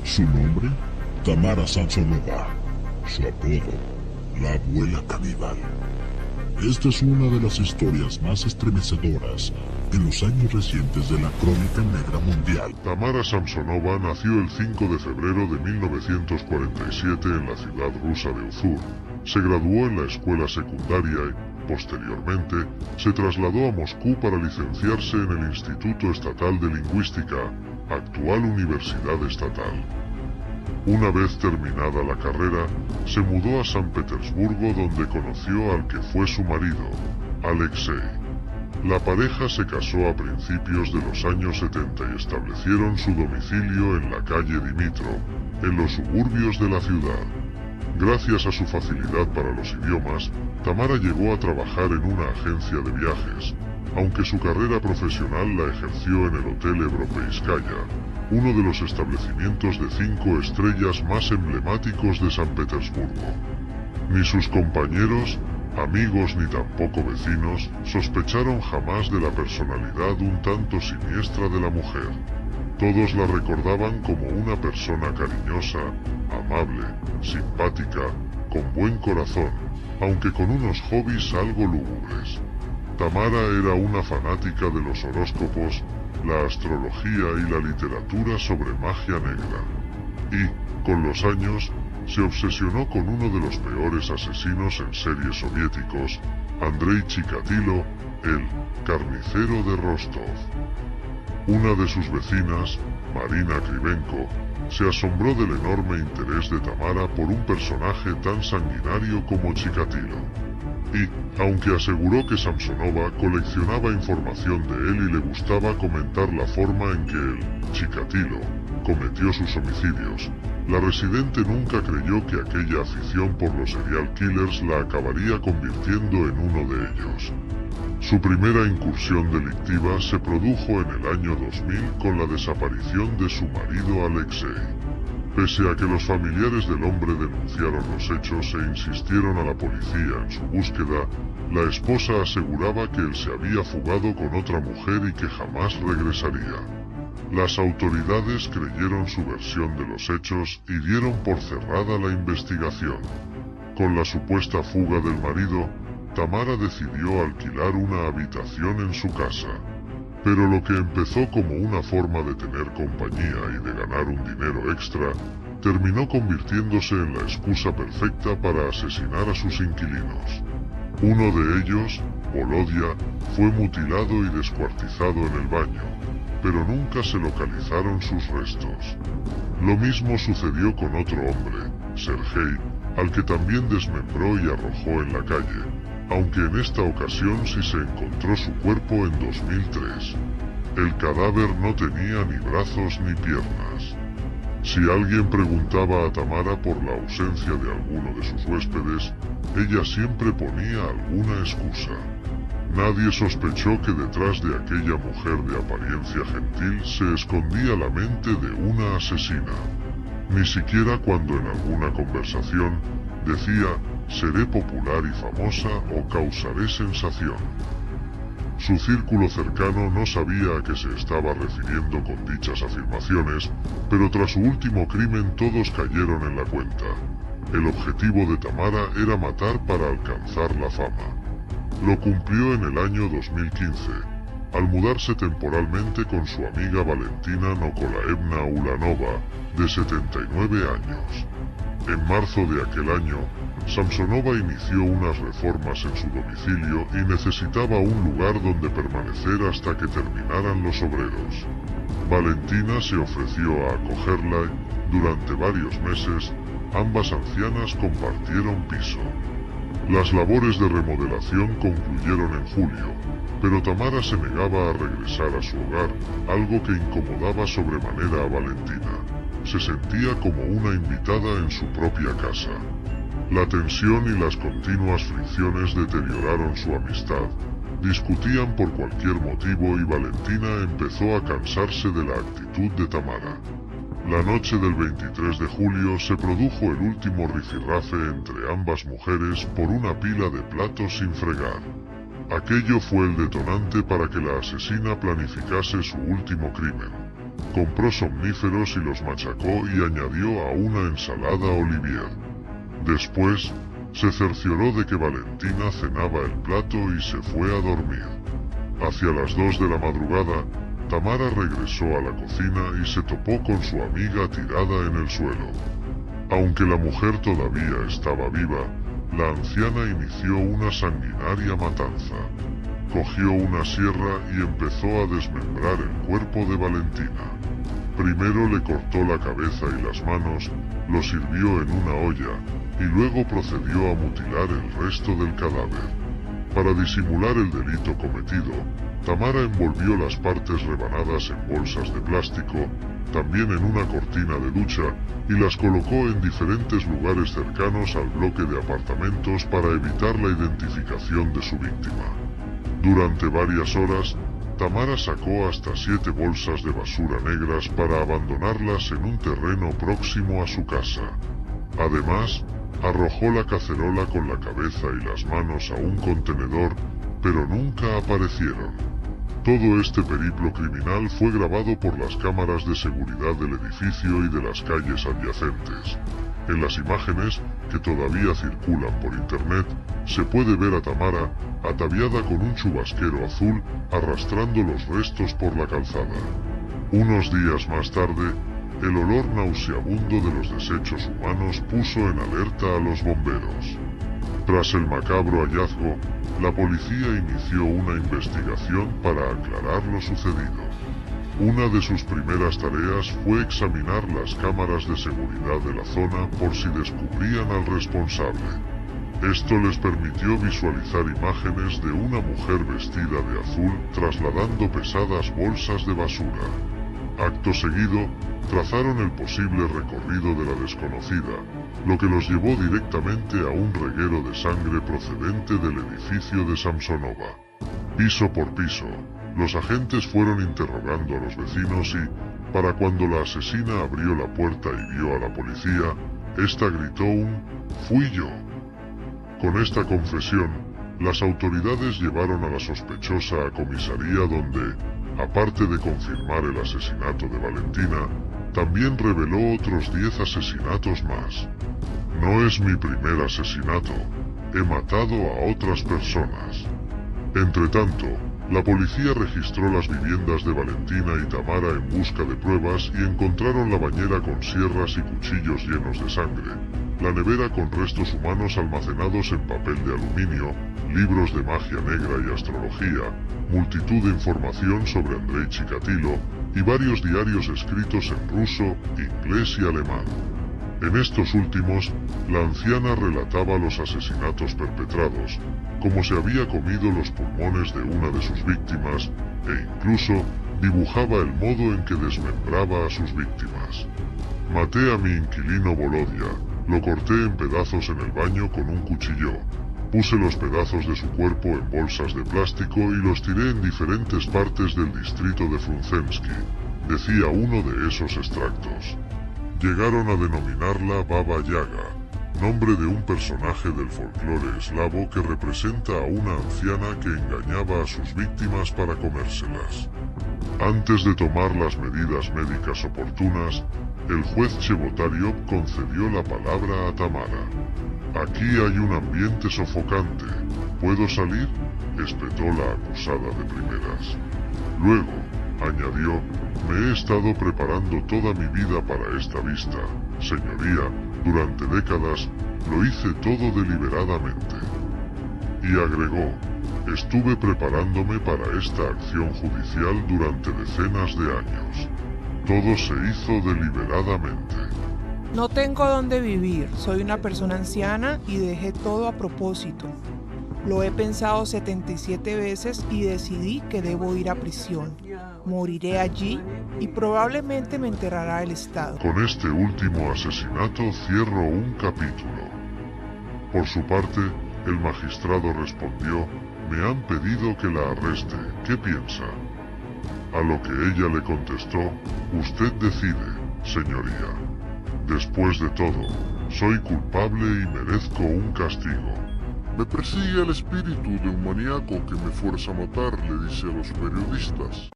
Su nombre, Tamara Samsonova. Su apodo, la abuela caníbal. Esta es una de las historias más estremecedoras en los años recientes de la crónica negra mundial. Tamara Samsonova nació el 5 de febrero de 1947 en la ciudad rusa de Uzur. Se graduó en la escuela secundaria y, posteriormente, se trasladó a Moscú para licenciarse en el Instituto Estatal de Lingüística, actual Universidad Estatal. Una vez terminada la carrera, se mudó a San Petersburgo, donde conoció al que fue su marido, Alexei. La pareja se casó a principios de los años 70 y establecieron su domicilio en la calle Dimitrov, en los suburbios de la ciudad. Gracias a su facilidad para los idiomas, Tamara llegó a trabajar en una agencia de viajes, aunque su carrera profesional la ejerció en el Hotel Europeiskaya, uno de los establecimientos de 5 estrellas más emblemáticos de San Petersburgo. Ni sus compañeros, amigos ni tampoco vecinos sospecharon jamás de la personalidad un tanto siniestra de la mujer. Todos la recordaban como una persona cariñosa, amable, simpática, con buen corazón, aunque con unos hobbies algo lúgubres. Tamara era una fanática de los horóscopos, la astrología y la literatura sobre magia negra. Y, con los años, se obsesionó con uno de los peores asesinos en serie soviéticos, Andrei Chikatilo, el carnicero de Rostov. Una de sus vecinas, Marina Krivenko, se asombró del enorme interés de Tamara por un personaje tan sanguinario como Chikatilo. Y, aunque aseguró que Samsonova coleccionaba información de él y le gustaba comentar la forma en que el Chikatilo cometió sus homicidios, la residente nunca creyó que aquella afición por los serial killers la acabaría convirtiendo en uno de ellos. Su primera incursión delictiva se produjo en el año 2000 con la desaparición de su marido Alexei. Pese a que los familiares del hombre denunciaron los hechos e insistieron a la policía en su búsqueda, la esposa aseguraba que él se había fugado con otra mujer y que jamás regresaría. Las autoridades creyeron su versión de los hechos y dieron por cerrada la investigación. Con la supuesta fuga del marido, Tamara decidió alquilar una habitación en su casa. Pero lo que empezó como una forma de tener compañía y de ganar un dinero extra, terminó convirtiéndose en la excusa perfecta para asesinar a sus inquilinos. Uno de ellos, Volodya, fue mutilado y descuartizado en el baño, pero nunca se localizaron sus restos. Lo mismo sucedió con otro hombre, Sergei, al que también desmembró y arrojó en la calle, aunque en esta ocasión sí se encontró su cuerpo en 2003. El cadáver no tenía ni brazos ni piernas. Si alguien preguntaba a Tamara por la ausencia de alguno de sus huéspedes, ella siempre ponía alguna excusa. Nadie sospechó que detrás de aquella mujer de apariencia gentil se escondía la mente de una asesina. Ni siquiera cuando en alguna conversación decía «seré popular y famosa» o «causaré sensación». Su círculo cercano no sabía a qué se estaba refiriendo con dichas afirmaciones, pero tras su último crimen todos cayeron en la cuenta. El objetivo de Tamara era matar para alcanzar la fama. Lo cumplió en el año 2015, al mudarse temporalmente con su amiga Valentina Nikolaevna Ulanova, de 79 años. En marzo de aquel año, Samsonova inició unas reformas en su domicilio y necesitaba un lugar donde permanecer hasta que terminaran los obreros. Valentina se ofreció a acogerla y, durante varios meses, ambas ancianas compartieron piso. Las labores de remodelación concluyeron en julio, pero Tamara se negaba a regresar a su hogar, algo que incomodaba sobremanera a Valentina. Se sentía como una invitada en su propia casa. La tensión y las continuas fricciones deterioraron su amistad. Discutían por cualquier motivo y Valentina empezó a cansarse de la actitud de Tamara. La noche del 23 de julio se produjo el último rifirrafe entre ambas mujeres por una pila de platos sin fregar. Aquello fue el detonante para que la asesina planificase su último crimen. Compró somníferos y los machacó y añadió a una ensalada Olivier. Después, se cercioró de que Valentina cenaba el plato y se fue a dormir. Hacia las 2 de la madrugada, Tamara regresó a la cocina y se topó con su amiga tirada en el suelo. Aunque la mujer todavía estaba viva, la anciana inició una sanguinaria matanza. Cogió una sierra y empezó a desmembrar el cuerpo de Valentina. Primero le cortó la cabeza y las manos, lo sirvió en una olla, y luego procedió a mutilar el resto del cadáver. Para disimular el delito cometido, Tamara envolvió las partes rebanadas en bolsas de plástico, también en una cortina de ducha, y las colocó en diferentes lugares cercanos al bloque de apartamentos para evitar la identificación de su víctima. Durante varias horas, Tamara sacó hasta 7 bolsas de basura negras para abandonarlas en un terreno próximo a su casa. Además, arrojó la cacerola con la cabeza y las manos a un contenedor, pero nunca aparecieron. Todo este periplo criminal fue grabado por las cámaras de seguridad del edificio y de las calles adyacentes. En las imágenes, que todavía circulan por internet, se puede ver a Tamara, ataviada con un chubasquero azul, arrastrando los restos por la calzada. Unos días más tarde, el olor nauseabundo de los desechos humanos puso en alerta a los bomberos. Tras el macabro hallazgo, la policía inició una investigación para aclarar lo sucedido. Una de sus primeras tareas fue examinar las cámaras de seguridad de la zona por si descubrían al responsable. Esto les permitió visualizar imágenes de una mujer vestida de azul trasladando pesadas bolsas de basura. Acto seguido, trazaron el posible recorrido de la desconocida, lo que los llevó directamente a un reguero de sangre procedente del edificio de Samsonova. Piso por piso, los agentes fueron interrogando a los vecinos y, para cuando la asesina abrió la puerta y vio a la policía, esta gritó un «¡Fui yo!». Con esta confesión, las autoridades llevaron a la sospechosa a comisaría donde, aparte de confirmar el asesinato de Valentina, también reveló otros 10 asesinatos más. «No es mi primer asesinato, he matado a otras personas». Entretanto, la policía registró las viviendas de Valentina y Tamara en busca de pruebas y encontraron la bañera con sierras y cuchillos llenos de sangre, la nevera con restos humanos almacenados en papel de aluminio, libros de magia negra y astrología, multitud de información sobre Andrei Chikatilo y varios diarios escritos en ruso, inglés y alemán. En estos últimos, la anciana relataba los asesinatos perpetrados, como se había comido los pulmones de una de sus víctimas, e incluso dibujaba el modo en que desmembraba a sus víctimas. «Maté a mi inquilino Volodia, lo corté en pedazos en el baño con un cuchillo. Puse los pedazos de su cuerpo en bolsas de plástico y los tiré en diferentes partes del distrito de Frunzensky», decía uno de esos extractos. Llegaron a denominarla Baba Yaga, nombre de un personaje del folclore eslavo que representa a una anciana que engañaba a sus víctimas para comérselas. Antes de tomar las medidas médicas oportunas, el juez Chebotaryov concedió la palabra a Tamara. «Aquí hay un ambiente sofocante. ¿Puedo salir?», espetó la acusada de primeras. Luego, añadió, «Me he estado preparando toda mi vida para esta vista, señoría, durante décadas, lo hice todo deliberadamente». Y agregó, «Estuve preparándome para esta acción judicial durante decenas de años. Todo se hizo deliberadamente». No tengo dónde vivir, soy una persona anciana y dejé todo a propósito. Lo he pensado 77 veces y decidí que debo ir a prisión. Moriré allí y probablemente me enterrará el Estado. Con este último asesinato cierro un capítulo. Por su parte, el magistrado respondió, «Me han pedido que la arreste, ¿qué piensa?». A lo que ella le contestó, «Usted decide, señoría. Después de todo, soy culpable y merezco un castigo». «Me persigue el espíritu de un maníaco que me fuerza a matar», le dice a los periodistas.